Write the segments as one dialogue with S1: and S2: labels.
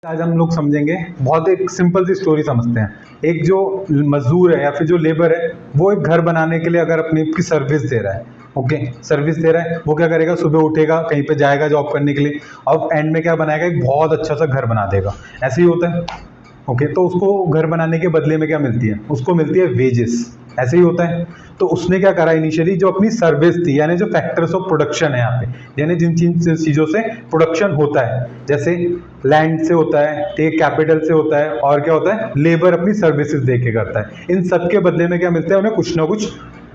S1: आज हम लोग समझेंगे, बहुत एक सिंपल सी स्टोरी समझते हैं। एक जो मजदूर है या फिर जो लेबर है, वो एक घर बनाने के लिए अगर अपनी की सर्विस दे रहा है, ओके, सर्विस दे रहा है, वो क्या करेगा, सुबह उठेगा, कहीं पे जाएगा जॉब करने के लिए, और एंड में क्या बनाएगा, एक बहुत अच्छा सा घर बना देगा। ऐसे ही होता है, ओके। तो उसको घर बनाने के बदले में क्या मिलती है, उसको मिलती है वेजेस। ऐसे ही होता है। तो उसने क्या करा, इनिशियली जो अपनी सर्विस थी, यानी जो फैक्टर्स ऑफ प्रोडक्शन है यहाँ पे, यानी जिन जिन चीज़ों से प्रोडक्शन होता है, जैसे लैंड से होता है, ठीक, कैपिटल से होता है, और क्या होता है, लेबर अपनी सर्विसेज दे के करता है। इन सब के बदले में क्या मिलता है, उन्हें कुछ ना कुछ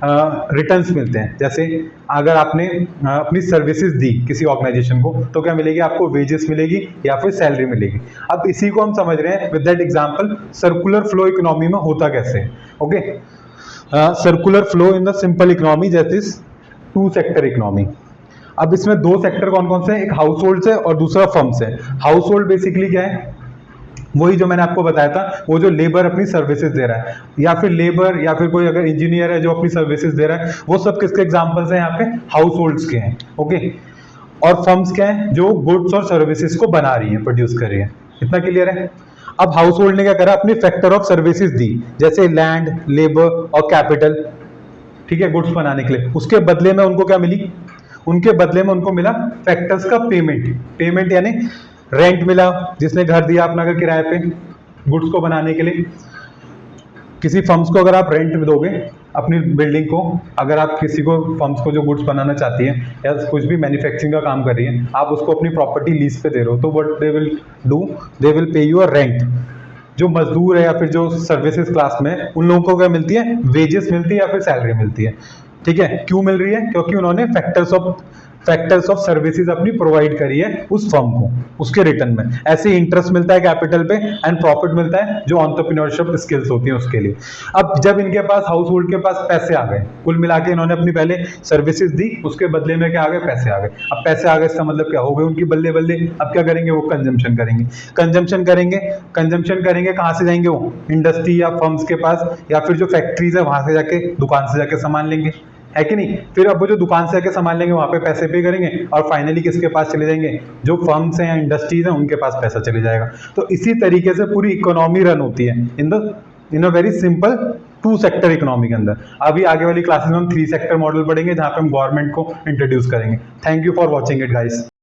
S1: रिटर्न्स मिलते हैं। जैसे अगर आपने अपनी सर्विसेज दी किसी ऑर्गेनाइजेशन को, तो क्या मिलेगी आपको, वेजेस मिलेगी या फिर सैलरी मिलेगी। अब इसी को हम समझ रहे हैं with that example, circular flow economy में होता कैसे है, okay. Circular flow in the simple economy, that is two sector economy. अब इसमें दो सेक्टर कौन कौन से हैं, एक हाउस होल्ड से और दूसरा फर्म से। हाउस होल्ड बेसिकली क्या है, वही जो मैंने आपको बताया था, वो जो लेबर अपनी सर्विसेज दे रहा है, या फिर लेबर या फिर कोई अगर इंजीनियर है जो अपनी सर्विसेज दे रहा है, वो सब किसके एग्जांपल्स हैं यहाँ पे, हाउस होल्ड्स के हैं, ओके। और फर्म्स क्या है, जो गुड्स और सर्विसेज को बना रही है, प्रोड्यूस कर रही है। इतना क्लियर है। अब हाउस होल्ड ने क्या करा, अपनी फैक्टर ऑफ सर्विसेज दी, जैसे लैंड, लेबर और कैपिटल, ठीक है, गुड्स बनाने के लिए। उसके बदले में उनको क्या मिली, उनके बदले में उनको मिला फैक्टर्स का पेमेंट। पेमेंट यानी रेंट मिला, जिसने घर दिया अपना घर किराए पे गुड्स को बनाने के लिए। किसी फर्म्स को अगर आप रेंट में दोगे अपनी बिल्डिंग को, अगर आप किसी को फर्म्स को जो गुड्स बनाना चाहती है या कुछ भी मैन्युफैक्चरिंग का काम कर रही है, आप उसको अपनी प्रॉपर्टी लीज पे दे रहे हो, तो what they will do, they will pay you a rent. जो मजदूर है या फिर जो सर्विसेज क्लास में, उन लोगों को क्या मिलती है, वेजेस मिलती है या फिर सैलरी मिलती है, ठीक है। क्यों मिल रही है, क्योंकि उन्होंने फैक्टर्स ऑफ सर्विसेज अपनी प्रोवाइड करी है उस फर्म को, उसके रिटर्न में। ऐसे इंटरेस्ट मिलता है कैपिटल पे, एंड प्रॉफिट मिलता है जो एंटरप्रेन्योरशिप स्किल्स होती हैं उसके लिए। अब जब इनके पास, हाउस होल्ड के पास पैसे आ गए, कुल मिला के इन्होंने अपनी पहले सर्विसेज दी, उसके बदले में क्या आ गए, पैसे आ गए। अब पैसे आ गए, इसका मतलब क्या हो गए उनकी बल्ले बल्ले। अब क्या करेंगे, वो कंजम्पशन करेंगे। कंजम्पशन करेंगे कहाँ से जाएंगे, वो इंडस्ट्री या फर्म्स के पास, या फिर जो फैक्ट्रीज है वहां से जाके, दुकान से जाके सामान लेंगे, है कि नहीं। फिर अब वो जो दुकान से आके सामान लेंगे, वहां पे पैसे पे करेंगे, और फाइनली किसके पास चले जाएंगे, जो फर्म्स हैं या इंडस्ट्रीज हैं उनके पास पैसा चले जाएगा। तो इसी तरीके से पूरी इकोनॉमी रन होती है in a very simple two sector economy के अंदर। अभी आगे वाली क्लासेस में हम थ्री सेक्टर मॉडल पढ़ेंगे, जहां पे हम गवर्नमेंट को इंट्रोड्यूस करेंगे। Thank you for watching it guys.